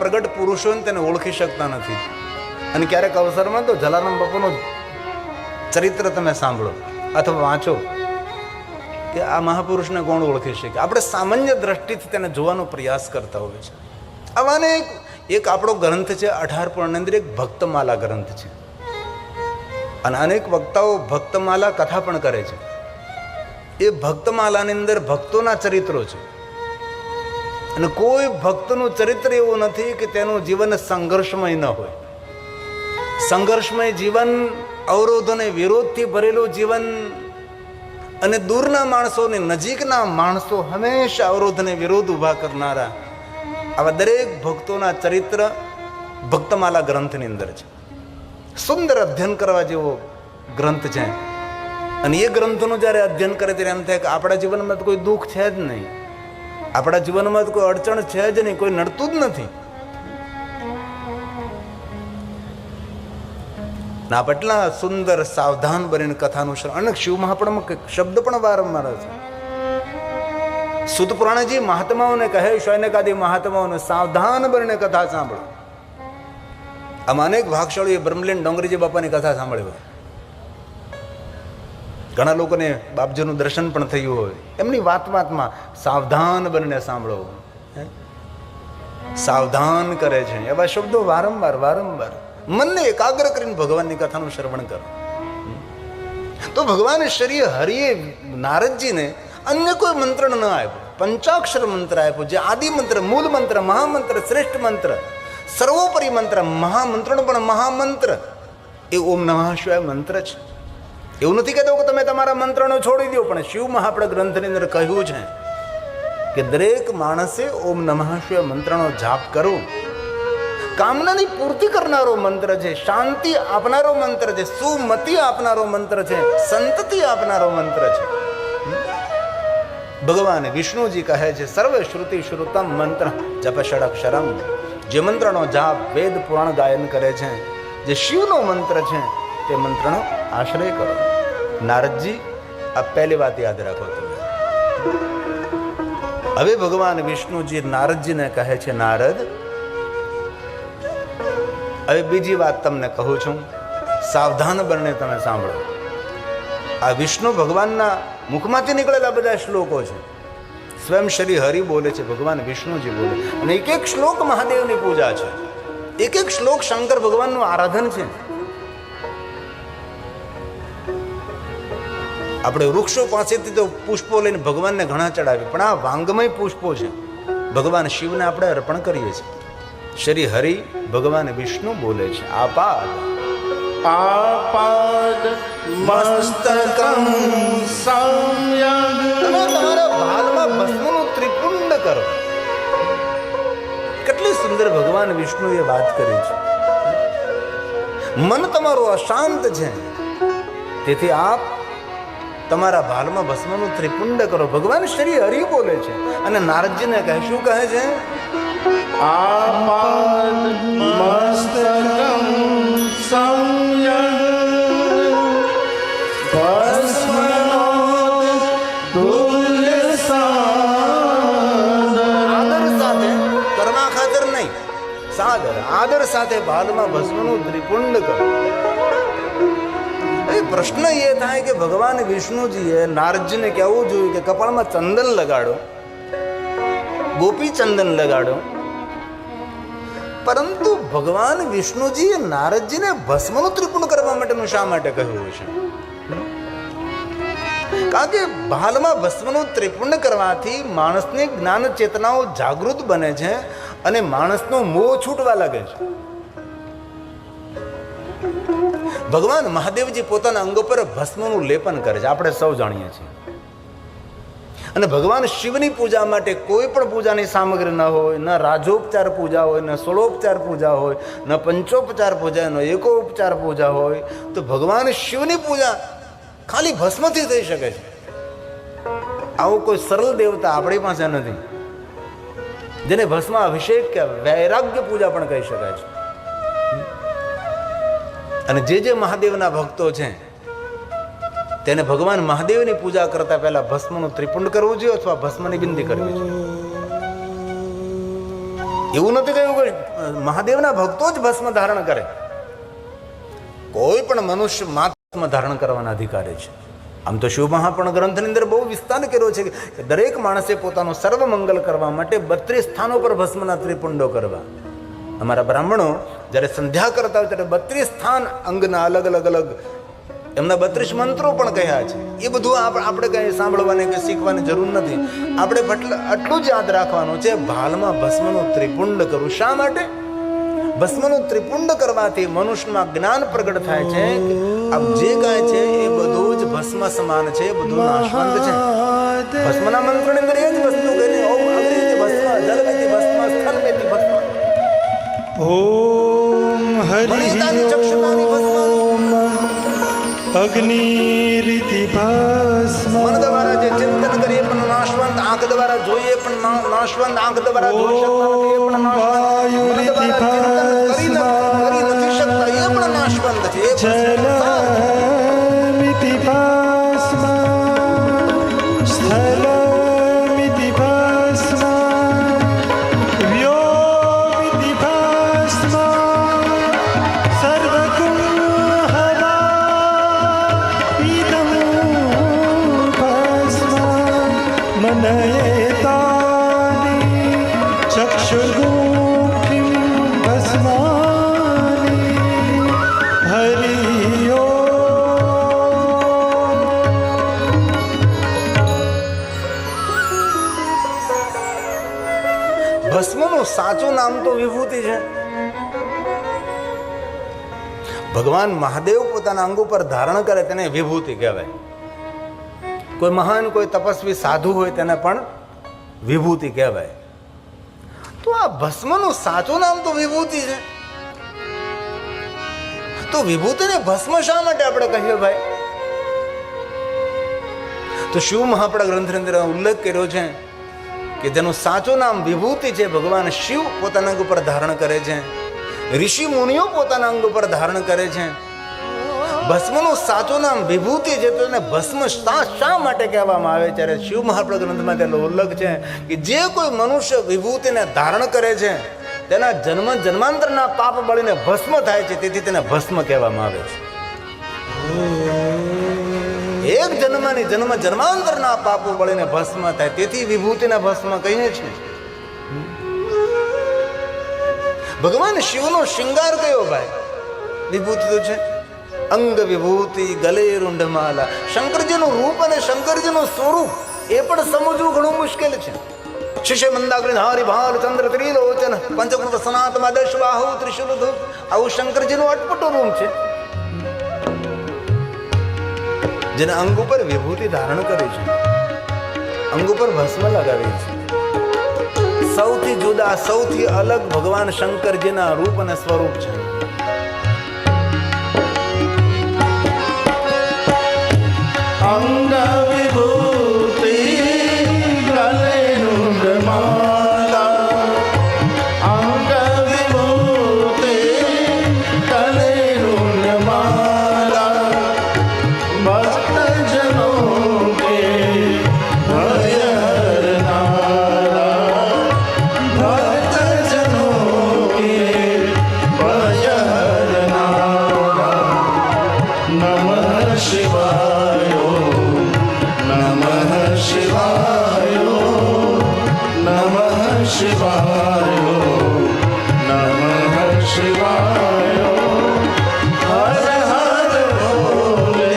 પ્રગટ પુરુષોને તેને ઓળખી શકતા નથી. અને ક્યારેક અવસરમાં તો જલારામ બાપુનું ચરિત્ર તમે સાંભળો અથવા વાંચો કે આ મહાપુરુષને કોણ ઓળખી શકે. આપણે સામાન્ય દ્રષ્ટિથી તેને જોવાનો પ્રયાસ કરતા હોઈએ છીએ. આવાને એક આપણો ગ્રંથ છે 18 પૂર્ણની અંદર એક ભક્તમાલા ગ્રંથ છે. અને અનેક વક્તાઓ ભક્તમાલા કથા પણ કરે છે. એ ભક્તમાલાની અંદર ભક્તોના ચરિત્રો છે. અને કોઈ ભક્તનું ચરિત્ર એવું નથી કે તેનું જીવન સંઘર્ષમય ન હોય. સંઘર્ષમય જીવન, અવરોધોને વિરોધથી ભરેલું જીવન, અને દૂરના માણસો ને નજીકના માણસો હંમેશા અવરોધને વિરોધ ઊભા કરનારા આવા દરેક ભક્તોના ચરિત્ર ભક્તમાલા ગ્રંથની અંદર છે. સુંદર અધ્યયન કરવા જેવો ગ્રંથ છે. અને એ ગ્રંથનું જ્યારે અધ્યયન કરે ત્યારે એમ થાય કે આપણા જીવનમાં તો કોઈ દુઃખ છે જ નહીં, આપણા જીવનમાં તો કોઈ અડચણ છે જ નહીં, કોઈ નડતું જ નથી. ના પટલા સુંદર સાવધાન બનીને કથાનું શ્રવણ. અને શિવ મહાપુરાણમાં શબ્દ પણ વારંવાર છે. સુત પુરાણજી મહાત્માઓને કહે, શૌનકાદી મહાત્માઓને સાવધાન બનીને કથા સાંભળો. આમાં અનેક ભાગશાળીએ બ્રહ્મલીન ડોંગરીજી બાપાની કથા સાંભળી હોય. ઘણા લોકોને બાપજીનું દર્શન પણ થયું હોય. એમની વાતમાં સાવધાન બનીને સાંભળો, સાવધાન કરે છે એવા શબ્દો વારંવાર મનને એકાગ્ર કરીને ભગવાનની કથાનું શ્રવણ કરો. તો ભગવાન શ્રી હરિએ નારદજીને અન્ય કોઈ મંત્ર ન આપ્યો, પંચાક્ષર મંત્ર આપ્યો, જે આદિ મંત્ર, મૂળ મંત્ર, મહામંત્ર, શ્રેષ્ઠ મંત્ર, સર્વોપરી મંત્ર, મહામંત્રનો પણ મહામંત્ર એ ઓમ નમઃ શિવાય મંત્ર છે. એવું નથી કહેતો કે તમે તમારા મંત્રનો છોડી દો, પણ શિવ મહાપુરાણ ગ્રંથની અંદર કહ્યું છે કે દરેક માણસે ઓમ નમઃ શિવાય મંત્રનો જાપ કરો. કામનાની પૂર્તિ કરનારો મંત્ર છે, શાંતિ આપનારો મંત્ર છે, સુમતિ આપનારો મંત્ર છે, સંતતિ આપનારો મંત્ર છે. ભગવાન વિષ્ણુજી કહે છે સર્વ શ્રુતિ શ્રુતમ મંત્ર જપ ષડક્ષરમ. જે મંત્રનો જાપ વેદ પુરાણ ગાયન કરે છે, જે શિવનો મંત્ર છે તે મંત્રનો આશ્રય કરો. નારદજી આ પહેલી વાત યાદ રાખો તમે. હવે ભગવાન વિષ્ણુજી નારદજીને કહે છે નારદ, હવે બીજી વાત તમને કહું છું, સાવધાન બનીને તમે સાંભળો. આ વિષ્ણુ ભગવાનના મુખમાંથી નીકળેલા બધા શ્લોકો છે. સ્વયં શ્રી હરિ બોલે છે, ભગવાન વિષ્ણુજી બોલે, અને એક એક શ્લોક મહાદેવની પૂજા છે, એક એક શ્લોક શંકર ભગવાનનું આરાધન છે. આપણે વૃક્ષો પાસેથી તો પુષ્પો લઈને ભગવાનને ઘણા ચડાવીએ, પણ આ વાંગમય પુષ્પો છે, ભગવાન શિવને આપણે અર્પણ કરીએ છીએ. શ્રી હરિ ભગવાન વિષ્ણુ બોલે છે આપાદ આપાદ મસ્તકમ સંયગ. તમે તમારા ભાલમાં ભસ્મનું ત્રિપુંડ કરો. કેટલી સુંદર ભગવાન વિષ્ણુએ વાત કરી છે. મન તમારું અશાંત છે, તેથી આપ તમારા ભાલમાં ભસ્મનું ત્રિપુંડ કરો. ભગવાન શ્રી હરિ બોલે છે. અને નારદજીને કહે, શું કહે છે? આપાદ મસ્તકમ સંયગ ભસ્મનોદ તુલ્ય સાદર. આદર સાથે, કરવા ખાતર નહીં, સાદર આદર સાથે ભાલમાં ભસ્મનું ત્રિપુંડ કરો. પ્રશ્ન એ થાય કે ભગવાન વિષ્ણુજીએ નારદજીને કહેવું જોયું કે કપાળમાં ચંદન લગાડો, ગોપી ચંદન લગાડો, પરંતુ ભગવાન વિષ્ણુજીએ નારદજીને ભસ્મનું ત્રિપુંડ કરવા માટેનું શા માટે કહ્યું છે? કારણ કે ભાલમાં ભસ્મનું ત્રિપુંડ કરવાથી માણસની જ્ઞાન ચેતનાઓ જાગૃત બને છે અને માણસનો મોહ છૂટવા લાગે છે. ભગવાન મહાદેવજી પોતાના અંગો પર ભસ્મનું લેપન કરે છે, આપણે સૌ જાણીએ છીએ. અને ભગવાન શિવની પૂજા માટે કોઈ પણ પૂજાની સામગ્રી ન હોય, ન રાજોપચાર પૂજા હોય, ન ષોડોપચાર પૂજા હોય, ન પંચોપચાર પૂજા, ન એકોપચાર પૂજા હોય, તો ભગવાન શિવની પૂજા ખાલી ભસ્મથી થઈ શકે છે. આવો કોઈ સરળ દેવતા આપણી પાસે નથી જેને ભસ્મ અભિષેક કે વૈરાગ્ય પૂજા પણ કહી શકાય છે. અને જે મહાદેવના ભક્તો છે તેને ભગવાન મહાદેવની પૂજા કરતા પહેલા ભસ્મનું ત્રિપુંડ કરવું જોઈએ અથવા ભસ્મની બિંદી કરવી જોઈએ. એવું નથી કહ્યું કે મહાદેવના ભક્તો જ ભસ્મ ધારણ કરે. કોઈ પણ મનુષ્ય માત્ર ધારણ કરવાના અધિકારી છે. આમ તો શિવ મહાપુરાણ ગ્રંથની અંદર બહુ વિસ્તાર કર્યો છે કે દરેક માણસે પોતાનું સર્વ મંગલ કરવા માટે 32 સ્થાનો પર ભસ્મના ત્રિપુંડો કરવા. અમારા બ્રાહ્મણો જ્યારે સંધ્યા કરતા હોય ત્યારે 32 સ્થાન અંગના અલગ અલગ અલગ એમના 32 મંત્રો પણ કહ્યા છે. એ બધું આપણે કઈ સાંભળવાની કે શીખવાની જરૂર નથી. આપણે આટલું જ યાદ રાખવાનું છે, ભાલમાં ભસ્મનું ત્રિપુંડ કરવું. શા માટે? ભસ્મનું ત્રિપુંડ કરવાથી મનુષ્યમાં જ્ઞાન પ્રગટ થાય છે કે આપ જે કાંઈ છે એ બધું જ ભસ્મ સમાન છે, બધું નાશવંત છે. ભસ્મના મંત્રની અંદર એ જ વસ્તુ કહીને ઓમ અગ્નિ ભસ્મ જલ વેતી ભસ્મ સ્થળ વેતી ભસ્મ ઓમ મનિતાની ચક્ષુતાની ભસ્મ અગ્નિરીતિ ભસ્મ. મન દ્વારા જે ચિંતન કરીએ પણ નાશવંત, આંખ દ્વારા જોઈએ પણ નાશવંત, આંખ દ્વારા જોઈ શકતા નથી એ પણ નાશવંત, મન દ્વારા ચિંતન કરી નથી શકતા એ પણ નાશવંત છે. એ જલમિતિ ભસ્મ સ્થલમિતિ ભસ્મ વ્યોમિતિ ભસ્મ સર્વકું હવા ઇદં ભસ્મ મનયેતાની ચક્ષુર્ગુંઠિં ભસ્માની હરિ ભસ્મનું સાચું નામ તો વિભૂતિ છે. ભગવાન મહાદેવ પોતાના અંગ ઉપર ધારણ કરે તેને વિભૂતિ કહેવાય. કોઈ મહાન કોઈ તપસ્વી સાધુ હોય તેને પણ વિભૂતિ કહેવાય. તો આ ભસ્મનું સાચું નામ તો વિભૂતિ છે. તો વિભૂતિને ભસ્મ શા માટે આપણે કહીએ ભાઈ? તો શિવ મહાપુરાણ ગ્રંથની અંદર ઉલ્લેખ કર્યો છે કે જેનું સાચું નામ વિભૂતિ છે. ભગવાન શિવ પોતાના અંગ ઉપર ધારણ કરે છે, ઋષિ મુનિઓ પોતાના અંગ ઉપર ધારણ કરે છે. ભસ્મનું સાચું નામ વિભૂતિ છે. તો એને ભસ્મ શા માટે કહેવામાં આવે? ત્યારે શિવ મહાપુરાણ ગ્રંથમાં તેનો ઉલ્લેખ છે કે જે કોઈ મનુષ્ય વિભૂતિને ધારણ કરે છે તેના જન્મ જન્માંતરના પાપ બળીને ભસ્મ થાય છે, તેથી તેને ભસ્મ કહેવામાં આવે છે. એક જન્મની જન્મ જન્માંતરના પાપો બળીને ભસ્મ થાય, તેથી વિભૂતિના ભસ્મ કહીએ છીએ. ભગવાન શિવનો શૃંગાર કયો ભાઈ? વિભૂતિ તો છે. અંગ વિભૂતિ ગલે રૂંઢમાલા. શંકરજીનું રૂપ અને શંકરજીનું સ્વરૂપ એ પણ સમજવું ઘણું મુશ્કેલ છે. શિષ્ય મંદાગ્નિ ધારી ભાલ ચંદ્ર ત્રિલોચન પંચકૃત સનાતમાં દશ બાહુ ત્રિશુલ ધૂપ. આવું શંકરજીનું અટપટું રૂપ છે, જેના અંગ ઉપર વિભૂતિ ધારણ કરી છે, અંગ ઉપર ભસ્મ લગાવી છે. સૌથી જુદા સૌથી અલગ ભગવાન શંકરજીના રૂપ અને સ્વરૂપ છે. અંગ વિભૂતિ ગલે રૂંઢમાલા. અંગ વિભૂતિ ગલે રૂંઢમાલા. ભક્તજનો કે ભય હરનારા. ભક્તજનો કે ભય હરનારા. નમઃ શિવાય નમઃ શિવાય નમઃ શિવાય નમઃ શિવાય. હર હર ભોલે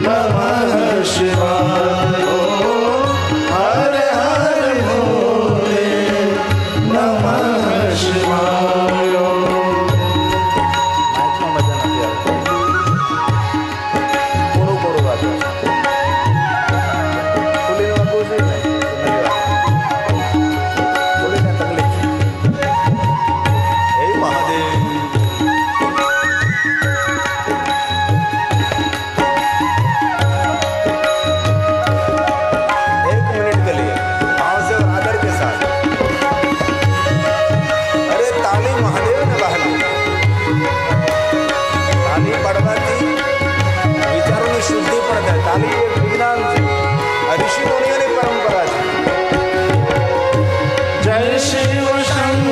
નમઃ શિવાય. હર હર ભોલે નમઃ શિવાય. માઇકમાં મજા નથી આવતી. થોડું થોડું વાંચો. ખુલીને વાંચવું છે ને? ખુલીને તકલીફ છે. હે મહાદેવ. एक मिनट के लिए भाव से और आदर के साथ अरे ताली महादेव ने बहाली. ताली पड़वाથી વિચારોની શુદ્ધિ પણ થાય. તાલી એક વિજ્ઞાન છે, ઋષિ મુનિઓની પરંપરા છે. જય શિવ શંકર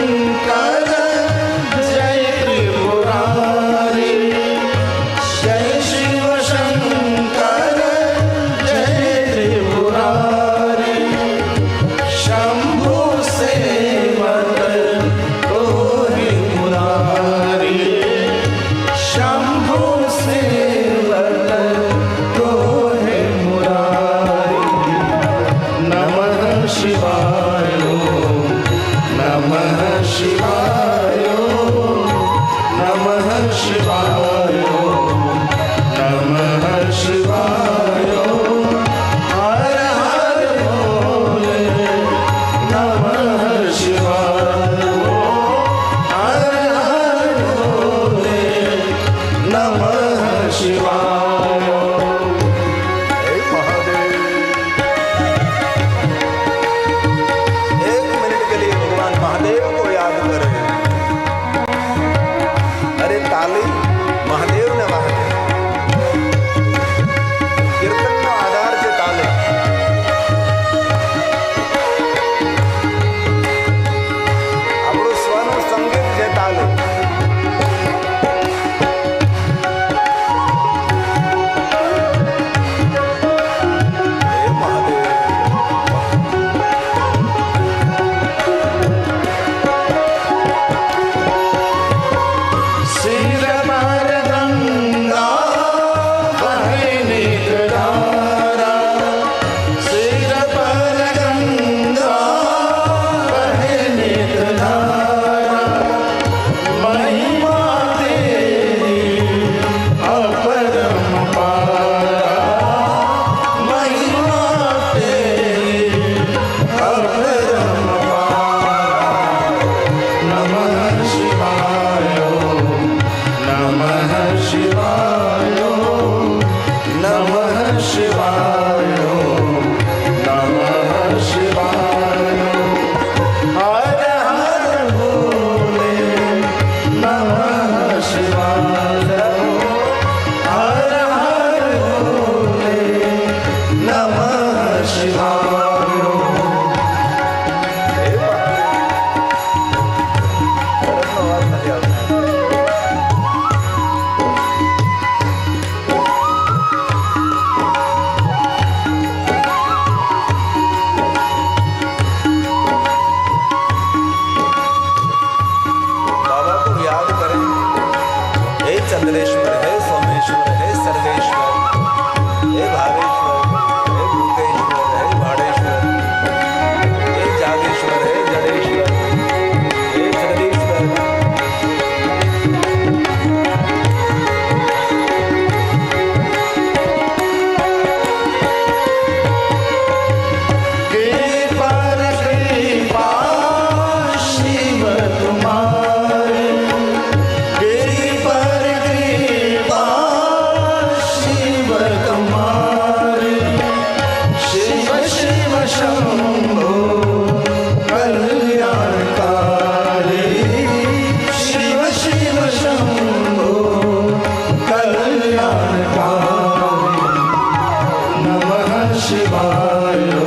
શિવાય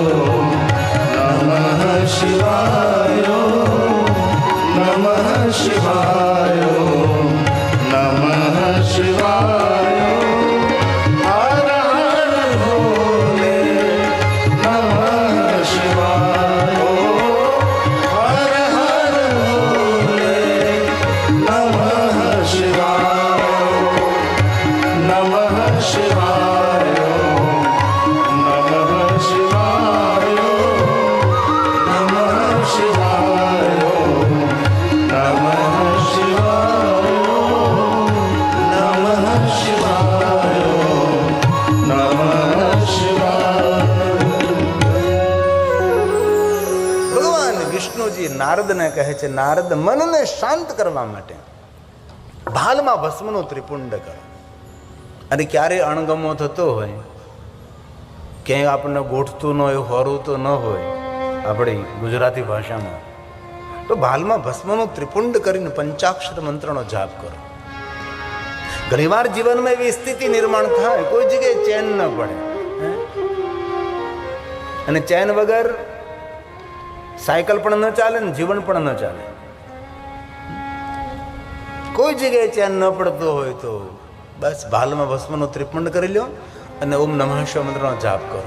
નમઃ શિવાય નમઃ શિવાય નમઃ શિવાય હર હર ભોલે નમઃ શિવાય હર હર ભોલે નમઃ શિવાય નમઃ શિવાય નમઃ શિવાય નમઃ શિવાય નમઃ શિવાય નમઃ શિવાય. ભગવાન વિષ્ણુજી નારદને કહે છે, નારદ મનને શાંત કરવા માટે ભાલમાં ભસ્મનું ત્રિપુંડ કરો. અને ક્યારે અણગમો થતો હોય, ક્યાંય આપણને ગોઠતું ન હોય, હોરતું ન હોય આપણી ગુજરાતી ભાષામાં, તો ભાલમાં ભસ્મનું ત્રિપુંડ કરીને પંચાક્ષર મંત્રનો જાપ કરો. ઘણીવાર જીવનમાં એવી સ્થિતિ નિર્માણ થાય, કોઈ જગ્યાએ ચેન ન પડે, અને ચેન વગર સાયકલ પણ ન ચાલે ને જીવન પણ ન ચાલે. કોઈ જગ્યાએ ચેન ન પડતો હોય તો બસ ભાલમાં ભસ્મનો ત્રિપુંડ કરી લો અને ઓમ નમઃ શિવાય મંત્રનો જાપ કરો.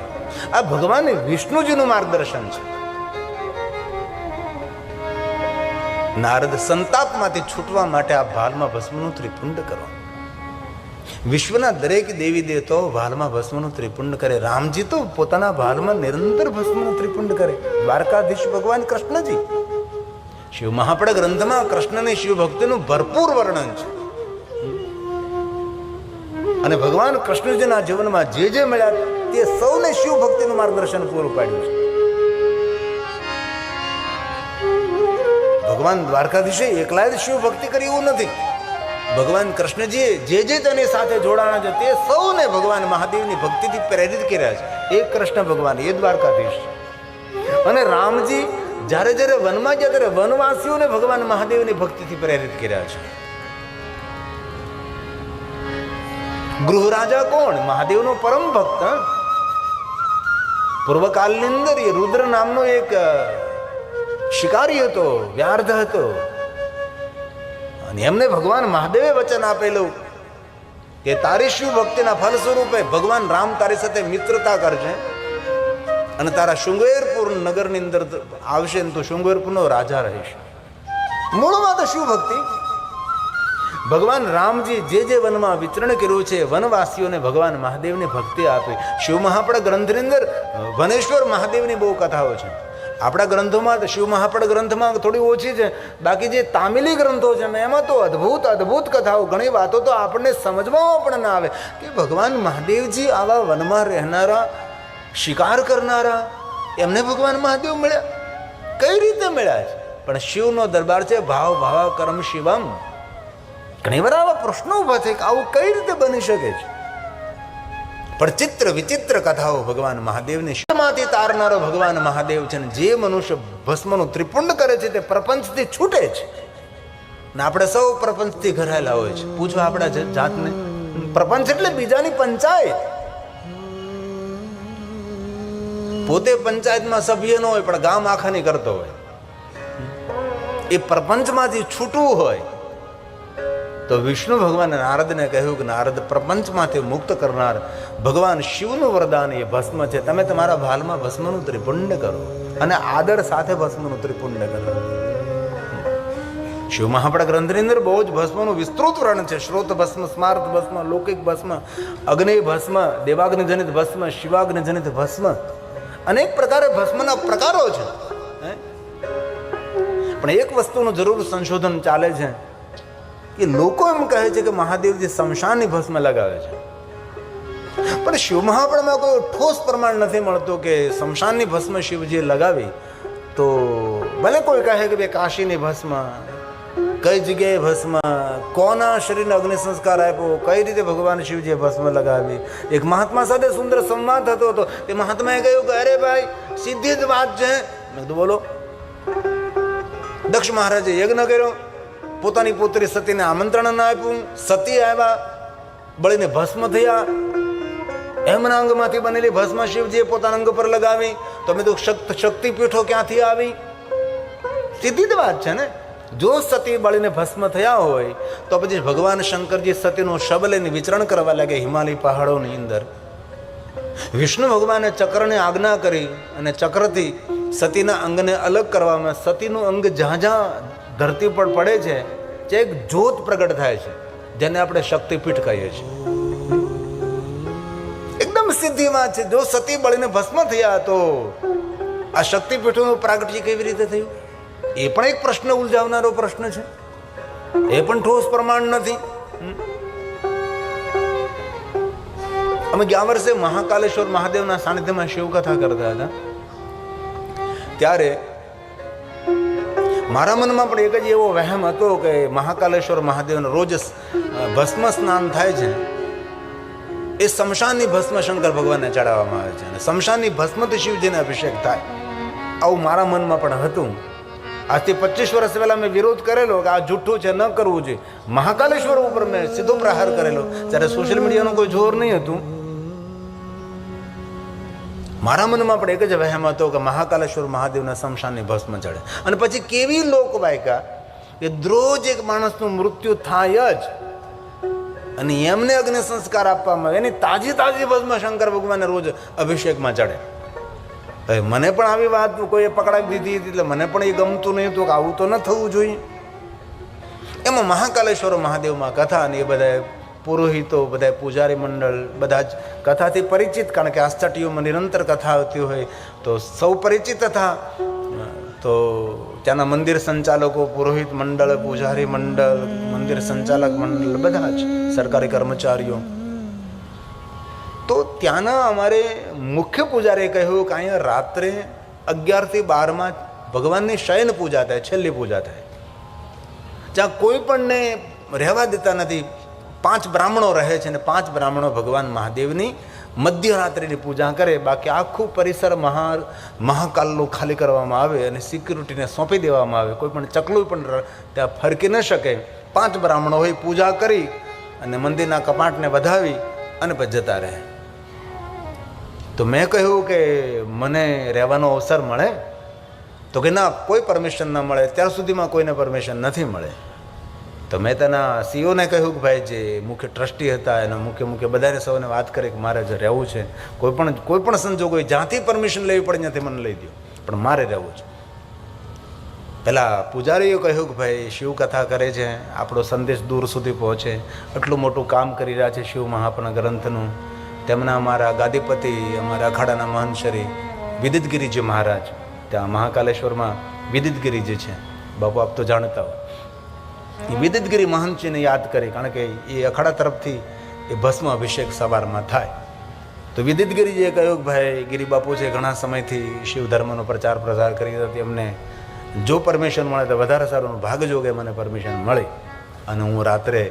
આ ભગવાન વિષ્ણુજીનું માર્ગદર્શન છે. નારદ સંતાપમાંથી છૂટવા માટે આ ભાલમાં ભસ્મનું ત્રિપુંડ કરો. વિશ્વના દરેક દેવી દેવતાઓ ભાલમાં ભસ્મનું ત્રિપુંડ કરે. રામજી તો પોતાના ભાલમાં નિરંતર ભસ્મનું ત્રિપુંડ કરે. દ્વારકાધીશ ભગવાન કૃષ્ણજી, શિવ મહાપડ ગ્રંથમાં કૃષ્ણની શિવ ભક્તિનું ભરપૂર વર્ણન છે. અને ભગવાન કૃષ્ણજીના જીવનમાં જે જે મળ્યા તે સૌને શિવ ભક્તિનું માર્ગદર્શન પૂરું પાડ્યું છે. ભગવાન દ્વારકાધીશે એકલા જ શિવ ભક્તિ કરી એવું નથી. ભગવાન કૃષ્ણજીએ જે જે તેની સાથે જોડાણા છે તે સૌને ભગવાન મહાદેવની ભક્તિથી પ્રેરિત કર્યા છે. એક કૃષ્ણ ભગવાન એ દ્વારકાધીશ છે. અને રામજી જ્યારે જ્યારે વનમાં ગયા ત્યારે વનવાસીઓને ભગવાન મહાદેવની ભક્તિથી પ્રેરિત કર્યા છે. ગૃહરાજા કોણ? મહાદેવનો પરમ ભક્ત. પૂર્વકાળની અંદર એ રુદ્ર નામનો એક શિકારી હતો, વ્યાર્ધ હતો. અને એમને ભગવાન મહાદેવે વચન આપેલું કે તારી શિવ ભક્તિના ફલ સ્વરૂપે ભગવાન રામ તારી સાથે મિત્રતા કરશે અને તારા શૃંગેરપુર નગરની અંદર આવશે ને તું શૃંગેરપુરનો રાજા રહીશ. મૂળમાં તો શિવ ભક્તિ. ભગવાન રામજી જે જે વનમાં વિચરણ કર્યું છે, વનવાસીઓને ભગવાન મહાદેવની ભક્તિ આપી. શિવ મહાપડ ગ્રંથની અંદર વનેશ્વર મહાદેવની બહુ કથાઓ છે. આપણા ગ્રંથોમાં શિવ મહાપડ ગ્રંથમાં થોડી ઓછી છે, બાકી જે તામિલી ગ્રંથો છે એમાં તો અદ્ભુત અદ્ભુત કથાઓ. ઘણી વાતો તો આપણને સમજવામાં પણ ના આવે કે ભગવાન મહાદેવજી આવા વનમાં રહેનારા, શિકાર કરનારા, એમને ભગવાન મહાદેવ મળ્યા. કઈ રીતે મળ્યા છે? પણ શિવનો દરબાર છે, ભાવ ભાવા કર્મ શિવમ. ઘણીવાર આવા પ્રશ્નો ઉભા થાય કે આવું કઈ રીતે બની શકે છે? પણ ચિત્ર વિચિત્ર કથાઓ ભગવાન મહાદેવની શિવમાંથી તારનારો ભગવાન મહાદેવ છે. ને જે મનુષ્ય ભસ્મનું ત્રિપુંડ કરે છે તે પ્રપંચથી છૂટે છે. ને આપણે સૌ પ્રપંચથી ઘરાયેલા હોય છે. પૂછો આપણા જાતને, પ્રપંચ એટલે બીજાની પંચાયત. પોતે પંચાયતમાં સભ્ય ન હોય પણ ગામ આખાની કરતો હોય. એ પ્રપંચમાંથી છૂટવું હોય તો વિષ્ણુ ભગવાને નારદને કહ્યું કે નારદ, પ્રપંચમાંથી મુક્ત કરનાર ભગવાન શિવનું વરદાન એ ભસ્મ છે. તમે તમારા ભાલમાં ભસ્મનું ત્રિપુંડ કરો અને આદર સાથે ભસ્મનું ત્રિપુંડ કરો. શિવ મહાપડ ગ્રંથની અંદર બહુ જ ભસ્મનું વિસ્તૃત વર્ણન છે. શ્રોત ભસ્મ, સ્માર્ત ભસ્મ, લૌકિક ભસ્મ, અગ્નિ ભસ્મ, દેવાગ્નિ જનિત ભસ્મ, શિવાગ્નિ જનિત ભસ્મ. અનેક પ્રકારે ભસ્મના પ્રકારો છે. પણ એક વસ્તુનું જરૂર સંશોધન ચાલે છે કે લોકો એમ કહે છે કે મહાદેવજી શમશાનની ભસ્મ લગાવે છે, પણ શિવ મહાપડમાં કોઈ ઠોસ પ્રમાણ નથી મળતું કે શમશાનની ભસ્મ શિવજીએ લગાવી. તો ભલે કોઈ કહે કે ભાઈ કાશીની ભસ્મ, કઈ જગ્યાએ ભસ્મ, કોના શરીરને અગ્નિ સંસ્કાર આપ્યો, કઈ રીતે ભગવાન શિવજીએ ભસ્મ લગાવી. એક મહાત્મા સાથે સુંદર સંવાદ થતો હતો. તે મહાત્માએ કહ્યું કે અરે ભાઈ સીધી જ વાત છે. મેં કીધું બોલો. દક્ષ મહારાજે યજ્ઞ કર્યો, પોતાની પુત્રી સતીને આમંત્રણ ના આપ્યું, સતી આવ્યા, બળીને ભસ્મ થયા. એમના અંગમાંથી બનેલી ભસ્મ શિવજીએ પોતાના અંગ પર લગાવી. તો મેં તો શક્તિપીઠો ક્યાંથી આવી? સીધી જ વાત છે ને. જો સતી બળીને ભસ્મ થયા હોય તો પછી ભગવાન શંકરજી સતીનું શબ લઈને વિચરણ કરવા લાગે હિમાલય પહાડોની અંદર. વિષ્ણુ ભગવાને ચક્રને આજ્ઞા કરી અને ચક્રથી સતીના અંગને અલગ કરવામાં સતીનું અંગ જ્યાં જ્યાં ધરતી પર પડે છે જે એક જ્યોત પ્રગટ થાય છે, જેને આપણે શક્તિપીઠ કહીએ છીએ. એકદમ સીધી વાત છે. જો સતી બળીને ભસ્મ થયા તો આ શક્તિપીઠોનું પ્રાગટ્ય કેવી રીતે થયું? એ પણ એક પ્રશ્ન ઉલઝાવનારો પ્રશ્ન છે. એ પણ ઠોસ પ્રમાણ નથી. અમે ગયા વર્ષે મહાકાલેશ્વર મહાદેવના સાનિધ્યમાં શિવકથા કરતા હતા ત્યારે મારા મનમાં પણ એક જ એવો વહેમ હતો કે મહાકાલેશ્વર મહાદેવનો રોજ ભસ્મ સ્નાન થાય છે એ શમશાનની ભસ્મ શંકર ભગવાનને ચડાવવામાં આવે છે અને શમશાનની ભસ્મથી શિવજીને અભિષેક થાય, આવું મારા મનમાં પણ હતું. આજથી 25 વર્ષ પહેલા મેં વિરોધ કરેલો કે આ જૂઠું છે, ન કરવું જોઈએ. મહાકાલેશ્વર ઉપર મેં સીધો પ્રહાર કરેલો જ્યારે સોશિયલ મીડિયાનું કોઈ જોર નહીં હતું. મારા મનમાં પણ એક જ વહેમ હતો કે મહાકાલેશ્વર મહાદેવના શમશાનની ભસ્મ ચડે. અને પછી કેવી લોકવાયકા કે રોજ એક માણસનું મૃત્યુ થાય જ અને એમને અગ્નિ સંસ્કાર આપવામાં આવે, એની તાજી ભસ્મ શંકર ભગવાનને રોજ અભિષેકમાં ચડે. મને પણ આવી વાત કોઈએ પકડાવી દીધી હતી એટલે મને પણ એ ગમતું નહીં હતું કે આવું તો ન થવું જોઈએ. એમાં મહાકાલેશ્વર મહાદેવમાં કથા અને એ બધા પુરોહિતો, બધા પૂજારી મંડળ બધા જ કથાથી પરિચિત, કારણ કે આસ્થાટીઓમાં નિરંતર કથા આવતી હોય તો સૌ પરિચિત હતા. તો ત્યાંના મંદિર સંચાલકો, પુરોહિત મંડળ, પૂજારી મંડળ, મંદિર સંચાલક મંડળ, બધા જ સરકારી કર્મચારીઓ. તો ત્યાંના અમારે મુખ્ય પૂજારીએ કહ્યું કે અહીંયા રાત્રે 11 થી 12 ભગવાનની શયન પૂજા થાય, છેલ્લી પૂજા થાય, જ્યાં કોઈ પણને રહેવા દેતા નથી. 5 બ્રાહ્મણો રહે છે અને 5 બ્રાહ્મણો ભગવાન મહાદેવની મધ્યરાત્રિની પૂજા કરે. બાકી આખું પરિસર મહાકાલનું ખાલી કરવામાં આવે અને સિક્યુરિટીને સોંપી દેવામાં આવે. કોઈ પણ ચકલું પણ ત્યાં ફરકી ન શકે. 5 બ્રાહ્મણો હોય, પૂજા કરી અને મંદિરના કપાટને વધાવી અને પછી જતા રહે. તો મેં કહ્યું કે મને રહેવાનો અવસર મળે? તો કે ના, કોઈ પરમિશન ન મળે, ત્યાર સુધીમાં કોઈને પરમિશન નથી મળે. તો મેં તેના સીઓને કહ્યું કે ભાઈ જે મુખ્ય ટ્રસ્ટી હતા એના મુખ્ય બધાને સૌને વાત કરી કે મારે જો રહેવું છે, કોઈ પણ સંજોગો જ્યાંથી પરમિશન લેવી પડે ત્યાંથી મને લઈ દો, પણ મારે રહેવું છે. પહેલાં પૂજારીએ કહ્યું કે ભાઈ શિવકથા કરે છે, આપણો સંદેશ દૂર સુધી પહોંચે, આટલું મોટું કામ કરી રહ્યા છે શિવ મહાપુરાણ ગ્રંથનું. તેમના અમારા ગાદીપતિ, અમારા અખાડાના મહંત શ્રી વિદિતગીરીજી મહારાજ, ત્યાં મહાકાલેશ્વરમાં વિદિતગીરીજી છે, બાપુ આપ તો જાણતા હો. એ વિદિતગીરી મહંતજીને યાદ કરી, કારણ કે એ અખાડા તરફથી એ ભસ્મ અભિષેક સવારમાં થાય. તો વિદિતગીરીજીએ કહ્યું કે ભાઈ ગિરી બાપુ છે, ઘણા સમયથી શિવ ધર્મનો પ્રચાર પ્રસાર કરી હતી, અમને જો પરમિશન મળે તો વધારે સારું. ભાગજોગે મને પરમિશન મળી અને હું રાત્રે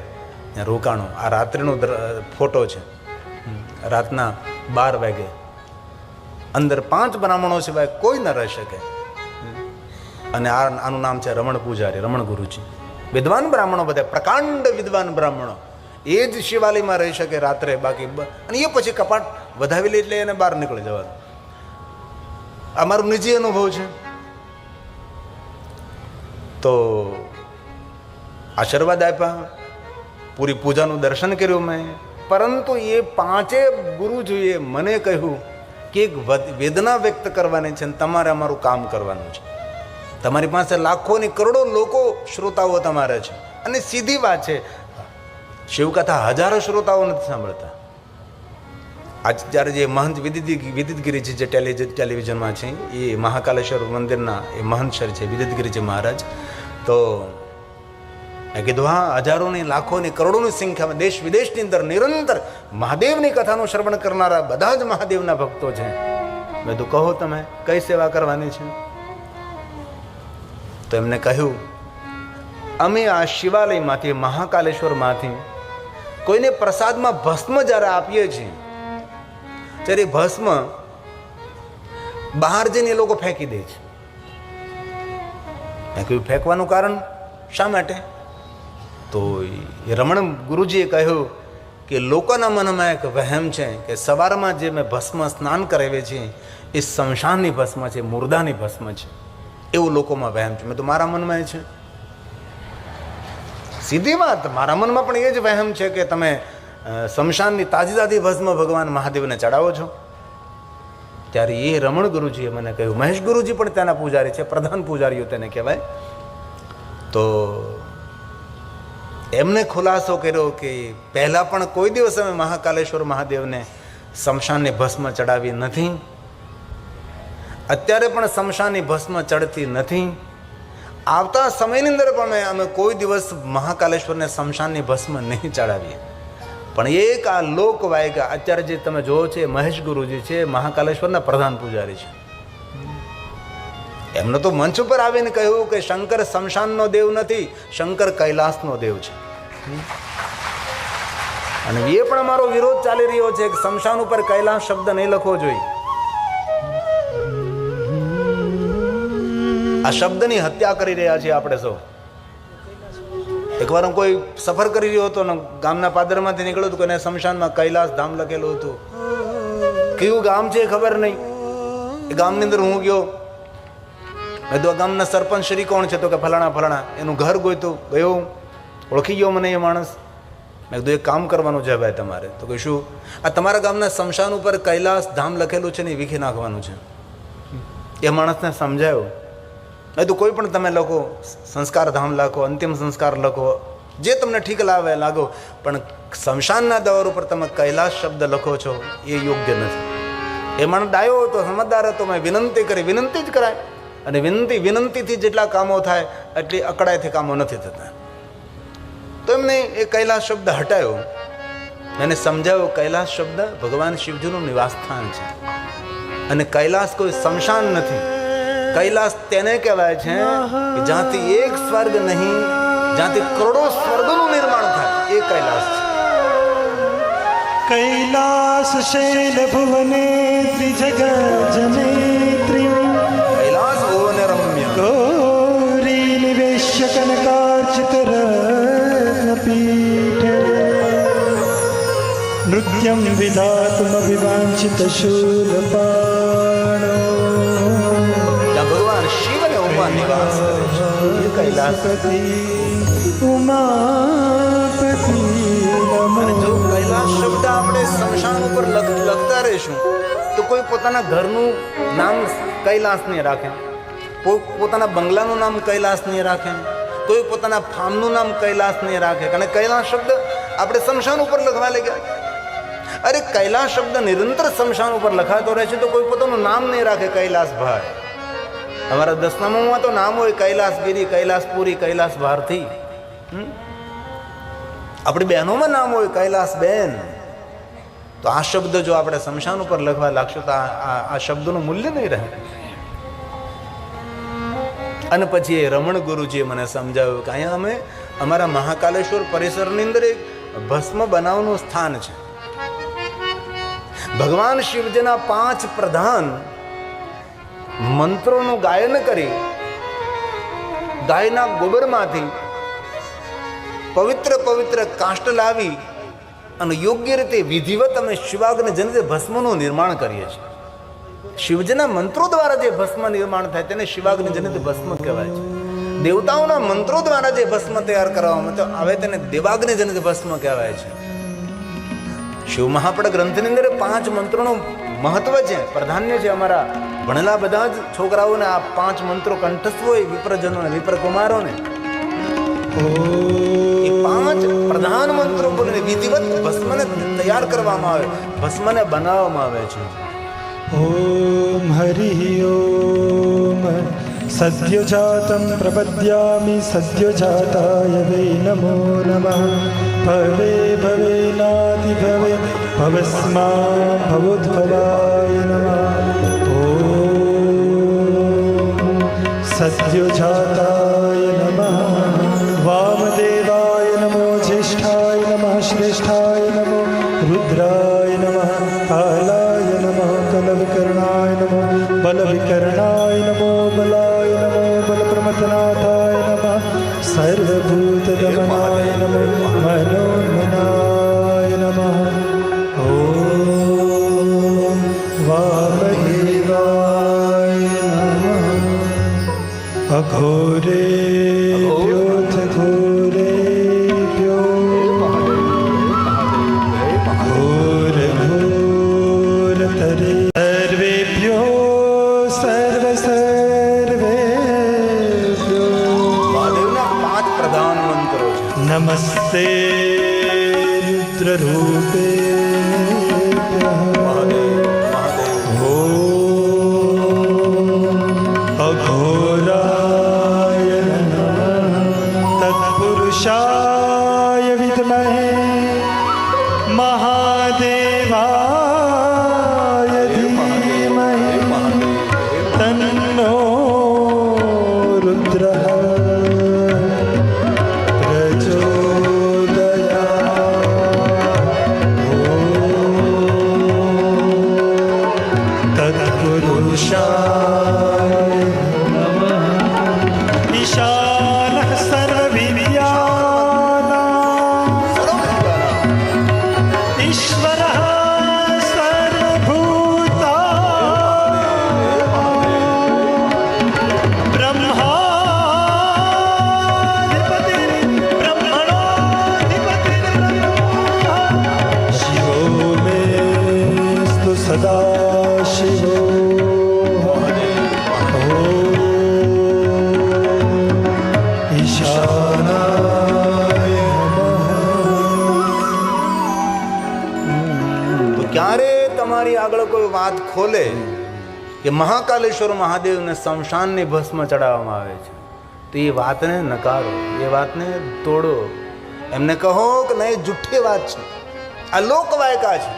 ત્યાં રોકાણો. આ રાત્રિનો ફોટો છે. રાતના 12 વાગે અંદર 5 બ્રાહ્મણો સિવાય કોઈ ન રહી શકે. અને આનું નામ છે રમણ પૂજારી, રમણ ગુરુજી. વિદ્વાન બ્રાહ્મણો, બધા પ્રકાંડ વિદ્વાન બ્રાહ્મણો, એ જ શિવાલયમાં રહી શકે રાત્રે. બાકી અને એ પછી કપાટ વધાવી લે એટલે એને બહાર નીકળી જવાનું. આ મારો નિજી અનુભવ છે. તો આશીર્વાદ આપ્યા, પૂરી પૂજાનું દર્શન કર્યું મેં. પરંતુ એ 5 ગુરુજીએ મને કહ્યું કે એક વેદના વ્યક્ત કરવાની છે અને તમારે અમારું કામ કરવાનું છે. તમારી પાસે લાખોની કરોડો લોકો શ્રોતાઓ તમારે છે. અને સીધી વાત છે, શિવકથા હજારો શ્રોતાઓ નથી સાંભળતા. આજ જ્યારે જે મહંત વિદિતગીરીજી જે ટેલિવિઝનમાં છે, એ મહાકાલેશ્વર મંદિરના એ મહંત સર છે વિદિતગીરીજી મહારાજ. તો મેં કીધું હા, હજારોની લાખોની કરોડોની સંખ્યામાં દેશ વિદેશની અંદર નિરંતર મહાદેવની કથાનું શ્રવણ કરનારા બધા જ મહાદેવના ભક્તો છે. મેં તો કહો તમે કઈ સેવા કરવાની છે? તો એમને કહ્યું, અમે આ શિવાલયમાંથી, મહાકાલેશ્વરમાંથી કોઈને પ્રસાદમાં ભસ્મ જ્યારે આપીએ છીએ ત્યારે ભસ્મ બહાર જઈને એ લોકો ફેંકી દે છે. મેં કહ્યું ફેંકવાનું કારણ શા માટે? તો એ રમણ ગુરુજીએ કહ્યું કે લોકોના મનમાં એક વહેમ છે કે સવારમાં જે મેં ભસ્મ સ્નાન કરાવે છે એ શમશાનની ભસ્મ છે, મુર્દાની ભસ્મ છે, એવું લોકોમાં વહેમ છે. મેં તો મારા મનમાં એ છે, સીધી વાત, મારા મનમાં પણ એ જ વહેમ છે કે તમે શમશાનની તાજી તાજી ભસ્મ ભગવાન મહાદેવને ચડાવો છો. ત્યારે એ રમણ ગુરુજીએ મને કહ્યું, મહેશ ગુરુજી પણ ત્યાંના પૂજારી છે, પ્રધાન પૂજારીઓ તેને કહેવાય. તો એમને ખુલાસો કર્યો કે પહેલાં પણ કોઈ દિવસ અમે મહાકાલેશ્વર મહાદેવને શમશાનની ભસ્મ ચડાવી નથી, અત્યારે પણ શમશાનની ભસ્મ ચડતી નથી, આવતા સમયની અંદર પણ અમે કોઈ દિવસ મહાકાલેશ્વરને શમશાનની ભસ્મ નહીં ચડાવીએ. પણ એક આ લોક વાયકા અત્યારે જે તમે જોવો છો એ મહેશ ગુરુજી છે, મહાકાલેશ્વરના પ્રધાન પૂજારી છે. એમને તો મંચ ઉપર આવીને કહ્યું કે શંકર શમશાનનો દેવ નથી, શંકર કૈલાસનો દેવ છે. અને એ પણ અમારો વિરોધ ચાલી રહ્યો છે કે શમશાન ઉપર કૈલાસ શબ્દ નહીં લખવો જોઈએ. આ શબ્દની હત્યા કરી રહ્યા છીએ આપણે સૌ. એકવાર હું કોઈ સફર કરી રહ્યો હતો ને ગામના પાદરમાંથી નીકળ્યો હતો, અને શમશાનમાં કૈલાસ ધામ લખેલું હતું. કયું ગામ છે ખબર નહીં. એ ગામની અંદર હું ગયો, મેં તો ગામના સરપંચ શ્રી કોણ છે, તો કે ફલાણા ફલાણા. એનું ઘર ગોઈતું ગયો, ઓળખી ગયો મને એ માણસ. મેં કીધું એક કામ કરવાનું છે ભાઈ તમારે. તો કે શું? આ તમારા ગામના શમશાન ઉપર કૈલાસ ધામ લખેલું છે ને એ વીખી નાખવાનું છે. એ માણસને સમજાયો. મેં તો કોઈ પણ તમે લખો, સંસ્કાર ધામ લખો, અંતિમ સંસ્કાર લખો, જે તમને ઠીક લાવે લાગો, પણ શમશાનના દ્વાર ઉપર તમે કૈલાસ શબ્દ લખો છો એ યોગ્ય નથી. એ માણસ ડાયો હતો, સમજદાર હતો. મેં વિનંતી કરી, વિનંતી જ કરાય. અને વિનંતીથી જેટલા કામો થાય એટલી અકળાઈથી કામો નથી થતા. તો એમને એ કૈલાસ શબ્દ હટાયો, એને સમજાવ્યો કૈલાસ શબ્દ ભગવાન શિવજીનું નિવાસ સ્થાન છે, અને કૈલાસ કોઈ શમશાન નથી. કૈલાસ તેને કહેવાય છે કે જ્યાંથી એક સ્વર્ગ નહીં, જ્યાંથી કરોડો સ્વર્ગનું નિર્માણ થાય એ કૈલાસ છે. कैलास शैल भुवने त्रिजग जनेत्री કૈલાસ ભુવન રમ્ય गौरी निवेश्य कनकार्चित रत्नपीठ नृत्यं विधातुम विवांचित शूलपाणो જ્યાં ભગવાન શિવ અને ઉમા નિવાસ કરે છે એ કૈલાસ. उमापति અને જો કૈલાસ શબ્દ આપણે શમશાન ઉપર લખતા રહીશું તો કોઈ પોતાના ઘરનું નામ કૈલાસ નહીં રાખે, પોતાના બંગલાનું નામ કૈલાસ નહીં રાખે, કોઈ પોતાના ફાર્મનું નામ કૈલાસ નહીં રાખે. અને કૈલાસ શબ્દ આપણે શમશાન ઉપર લખવા લાગ્યા. અરે કૈલાસ શબ્દ નિરંતર શમશાન ઉપર લખાતો રહે છે તો કોઈ પોતાનું નામ નહીં રાખે કૈલાસભાઈ. અમારા 10નામાં તો નામ હોય કૈલાસગીરી, કૈલાસપુરી, કૈલાસ ભારતી. આપણી બહેનોમાં નામ હોય કૈલાસ બેન. તો આ શબ્દ જો આપણે શમશાન ઉપર લખવા લાગશું તો આ શબ્દનું મૂલ્ય નહીં રહે. અને પછી એ રમણ ગુરુજીએ મને સમજાવ્યું કે અહીંયા અમે અમારા મહાકાલેશ્વર પરિસરની અંદર એક ભસ્મ બનાવવાનું સ્થાન છે. ભગવાન શિવજીના 5 પ્રધાન મંત્રોનું ગાયન કરી ગાયના ગોબરમાંથી પવિત્ર પવિત્ર કાષ્ટ લાવી અને યોગ્ય રીતે વિધિવત અમે શિવાગ્નિ જનિત ભસ્મનું નિર્માણ કરીએ છીએ. શિવજીના મંત્રો દ્વારા જે ભસ્મ નિર્માણ થાય તેને શિવાગ્નિ જનિત ભસ્મ કહેવાય છે. દેવતાઓના મંત્રો દ્વારા જે ભસ્મ તૈયાર કરવામાં આવે તેને દેવાગ્નિ જનિત ભસ્મ કહેવાય છે. શિવ મહાપડ ગ્રંથની અંદર 5 મંત્રોનું મહત્વ છે, પ્રાધાન્ય છે. અમારા ભણેલા બધા જ છોકરાઓને આ 5 મંત્રો કંઠસ્થ હોય, વિપ્રજનોને, વિપ્રકુમારોને. એ 5 પ્રધાન મંત્રો બોલીને વિધિવત ભસ્મને તૈયાર કરવામાં આવે, ભસ્મને બનાવવામાં આવે છે. ॐ हरिः ॐ सद्योजातं प्रपद्यामि सद्योजाताय वै नमो नमः भवे भवेनातिभवे भवस्मां भवोद्भवाय नमः ॐ सद्योजाताय नमः वामदेवाय नमो ज्येष्ठाय नमः श्रेष्ठाय नमो रुद्राय नमः कालाय नमः कलविकर्णाय नमो बलविकर्णाय नमो बलाय नमो बलप्रमथनाथाय नमः सर्वभूतदमनाय नमो मनोन्मनाय नमः અઘોરેભ્યોऽથ ઘોરેભ્યો ઘોરઘોરતરે સર્વેભ્યો સર્વેભ્યો મહાદેવના 5 પ્રધાન મંત્રો છે. નમસ્તે રુદ્રરૂપેભ્યઃ અઘોરાય નમઃ તત્પુરુષાય વિદ્મહે મહાદેવાય ધીમહિ તન્નો રુદ્રઃ પ્રચોદયાત્. તત્પુરુષાય ईशानः सर्वविद्यानाम् ईश्वरः सर्वभूतानां ब्रह्माधिपतिर्ब्रह्मणोऽधिपतिर्ब्रह्मा शिवो मेऽस्तु सदा शिवो ईशानाय नमः. તો ક્યારે તમારી આગળ કોઈ વાત ખોલે કે મહાકાલેશ્વર મહાદેવને શમશાનની ભસ્મ ચડાવવામાં આવે છે, તો એ વાતને નકારો, એ વાતને તોડો. એમને કહો કે નહીં, જુઠ્ઠી વાત છે, આ લોકવાયકા છે.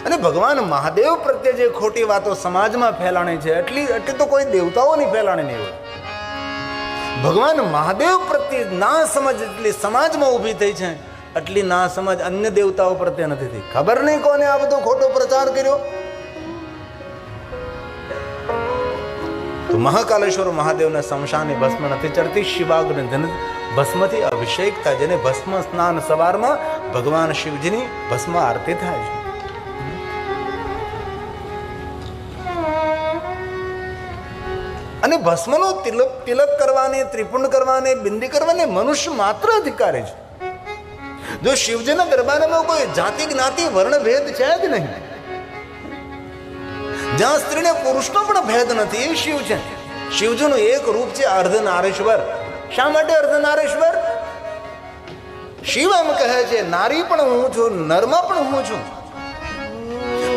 અને ભગવાન મહાદેવ પ્રત્યે જે ખોટી વાતો સમાજમાં ફેલાણી છે, એટલી તો કોઈ દેવતાઓની ફેલાણી નહીં હોય. ભગવાન મહાદેવ પ્રત્યે ના સમજ એટલી સમાજમાં ઊભી થઈ છે, એટલી ના સમજ અન્ય દેવતાઓ પ્રત્યે નથી થઈ. ખબર નહીં કોને આ બધો ખોટો પ્રચાર કર્યો. તો મહાકાલેશ્વર મહાદેવને શમશાનની ભસ્મ નથી ચડતી, શિવાગ્નિ ધન ભસ્મથી અભિષેક થાય, જેને ભસ્મ સ્નાન સવારમાં ભગવાન શિવજીની ભસ્મ આરતી થાય છે. અને ભસ્મનો તિલક કરવાની, ત્રિપુંડ કરવાની, બિંદી કરવાની મનુષ્ય માત્ર અધિકારી છે. જો શિવજીના દરબારમાં કોઈ જાતિ જ્ઞાતિ વર્ણ ભેદ છે જ નહીં, જ્યાં સ્ત્રીને પુરુષનો પણ ભેદ નથી, એ શિવ છે. શિવજીનું એક રૂપ છે અર્ધનારેશ્વર. શા માટે અર્ધનારેશ્વર? શિવ એમ કહે છે, નારી પણ હું છું, નરમાં પણ હું છું.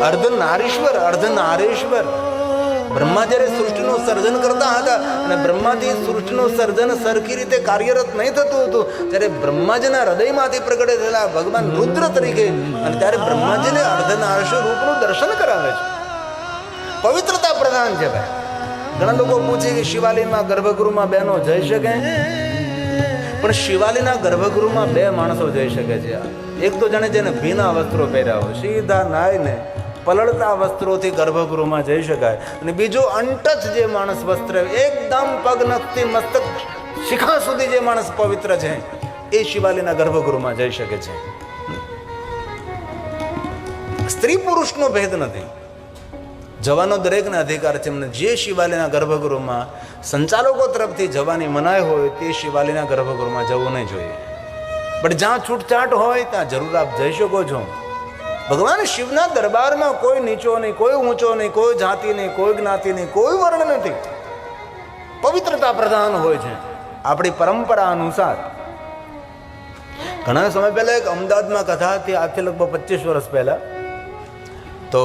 અર્ધનારીશ્વર, અર્ધનારેશ્વર. બ્રહ્મા જ્યારે સૃષ્ટિનું સર્જન કરતા હતા અને બ્રહ્માથી સૃષ્ટિનું સર્જન સરખી રીતે કાર્યરત નહીં થતું હતું, ત્યારે બ્રહ્માજીના હૃદયમાંથી પ્રગટે થયેલા ભગવાન રુદ્ર તરીકે, અને ત્યારે બ્રહ્માજીને અર્ધનારેશ્વર રૂપનું દર્શન કરાવે છે. પવિત્રતા પ્રધાન છે ભાઈ. ઘણા લોકો પૂછે કે શિવાલયમાં ગર્ભગૃહમાં બહેનો જઈ શકે, પણ શિવાલયના ગર્ભગૃહમાં 2 માણસો જઈ શકે છે. એક તો જાણે જેને ભીના વસ્ત્રો પહેર્યા હોય, સીધા નાઈને પલળતા વસ્ત્રોથી ગર્ભગૃહમાં જઈ શકાય, અને બીજો અનટચ જે માણસ વસ્ત્ર એકદમ પગ નખથી મસ્તક શિખા સુધી જે માણસ પવિત્ર છે, એ શિવાલયના ગર્ભગૃહમાં જઈ શકે છે. સ્ત્રી પુરુષનો ભેદ નથી, જવાનો દરેકને અધિકાર છે. જે શિવાલયના ગર્ભગૃહમાં સંચાલકો તરફથી જવાની મનાઈ હોય, તે શિવાલયના ગર્ભગૃહમાં જવું નહીં જોઈએ. પણ જ્યાં છૂટછાટ હોય ત્યાં જરૂર આપ જઈ શકો છો. ભગવાન શિવના દરબારમાં કોઈ નીચો નહીં, કોઈ ઊંચો નહીં, કોઈ જાતિ નહીં, કોઈ જ્ઞાતિ નહીં, કોઈ વર્ણ નથી. પવિત્રતા પ્રધાન હોય છે આપણી પરંપરા અનુસાર. ઘણા સમય પહેલા એક અમદાવાદમાં કથા હતી, આજથી લગભગ 25 વર્ષ પહેલા. તો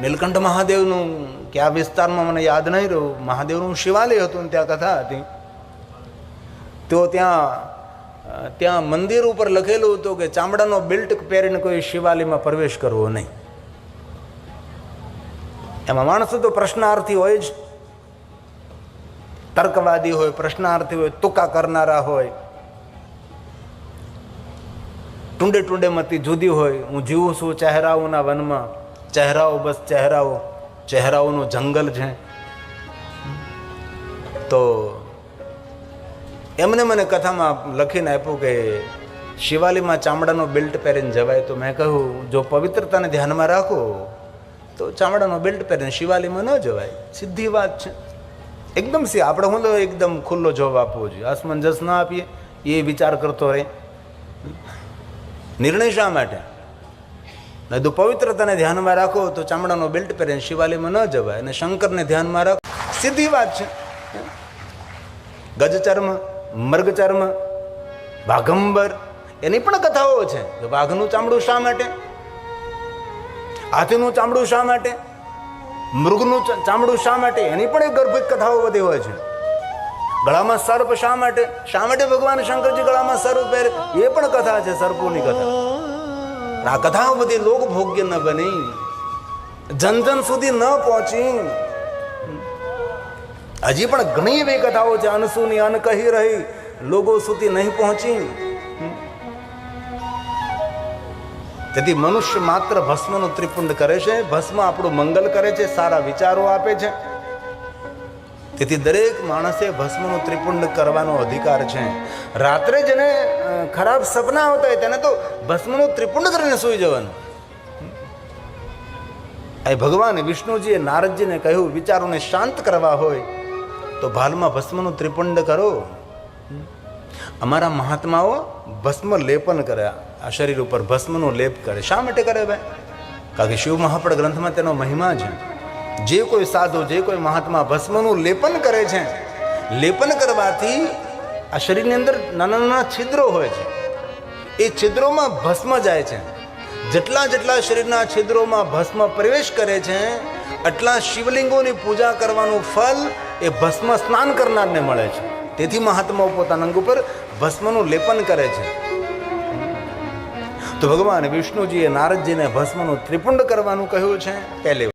નીલકંઠ મહાદેવનું કે આ વિસ્તારમાં મને યાદ નહીં રહ્યું, મહાદેવનું શિવાલય હતું, ત્યાં કથા હતી. તો ત્યાં મંદિર ઉપર લખેલું હતું કે ચામડાનો બેલ્ટ પહેરીને કોઈ શિવાલયમાં પ્રવેશ કરવો નહીં. એમાં માણસો તો પ્રશ્નાર્થી હોય જ, તર્કવાદી હોય, પ્રશ્નાર્થી હોય, તુકા કરનારા હોય, ટુંડે ટુંડે મતી જુદી હોય. હું જીવું છું ચહેરાઓના વનમાં, ચહેરાઓ બસ ચહેરાઓ, ચહેરાઓનું જંગલ છે. તો એમને મને કથામાં લખીને આપ્યું કે શિવાલયમાં ચામડાનો બેલ્ટ પહેરીને જવાય. તો મેં કહ્યું, જો પવિત્રતાને ધ્યાનમાં રાખો તો ચામડાનો બેલ્ટ પહેરીને શિવાલયમાં ન જવાય. સીધી વાત છે. એકદમ સી આપણે હું તો એકદમ ખુલ્લો જવાબ આપવો જોઈએ, અસમંજસ ના આપીએ, એ વિચાર કરતો રહે. નિર્ણય શા માટે? નહીં તો પવિત્રતાને ધ્યાનમાં રાખો તો ચામડાનો બેલ્ટ પહેરીને શિવાલયમાં ન જવાય, અને શંકરને ધ્યાનમાં રાખો, સીધી વાત છે. ગજચર્મ, મર્ગચર્મ, વાઘંબર, એની પણ કથાઓ છે. વાઘનું ચામડું શા માટે, હાથીનું ચામડું શા માટે, મૃગનું ચામડું શા માટે, એની પણ એક ગર્ભિત કથાઓ બધી હોય છે. ગળામાં સર્પ શા માટે ભગવાન શંકરજી ગળામાં સર્પ પહેરે, એ પણ કથા છે, સર્પોની કથા. આ કથાઓ બધી લોકભોગ્ય ન બની, જન જન સુધી ન પહોંચી. હજી પણ ઘણી એવી કથાઓ છે અનસુની અન કહી રહી, લોકો સુધી નહીં પહોંચી. તેથી મનુષ્ય માત્ર ભસ્મનું ત્રિપુંડ કરે છે, ભસ્મ આપણું મંગલ કરે છે, સારા વિચારો આપે છે. તેથી દરેક માણસે ભસ્મનું ત્રિપુંડ કરવાનો અધિકાર છે. રાત્રે જેને ખરાબ સપના આવતા હોય તેને તો ભસ્મનું ત્રિપુંડ કરીને સૂઈ જવાનું. એ ભગવાન વિષ્ણુજીએ નારદજીને કહ્યું, વિચારોને શાંત કરવા હોય તો ભાલમાં ભસ્મનું ત્રિપુંડ કરો. અમારા મહાત્માઓ ભસ્મ લેપન કરે, આ શરીર ઉપર ભસ્મનું લેપ કરે. શા માટે કરે ભાઈ? કારણ કે શિવ મહાપડ ગ્રંથમાં તેનો મહિમા છે. જે કોઈ સાધુ, જે કોઈ મહાત્મા ભસ્મનું લેપન કરે છે, લેપન કરવાથી આ શરીરની અંદર નાના નાના છિદ્રો હોય છે, એ છિદ્રોમાં ભસ્મ જાય છે. જેટલા જેટલા શરીરના છિદ્રોમાં ભસ્મ પ્રવેશ કરે છે, એટલા શિવલિંગોની પૂજા કરવાનું ફલ એ ભસ્મ સ્નાન કરનારને મળે છે. તેથી મહાત્માઓ પોતાના અંગ ઉપર ભસ્મનું લેપન કરે છે. તો ભગવાન વિષ્ણુજીએ નારદજીને ભસ્મનું ત્રિપુંડ કરવાનું કહ્યું છે. પહેલી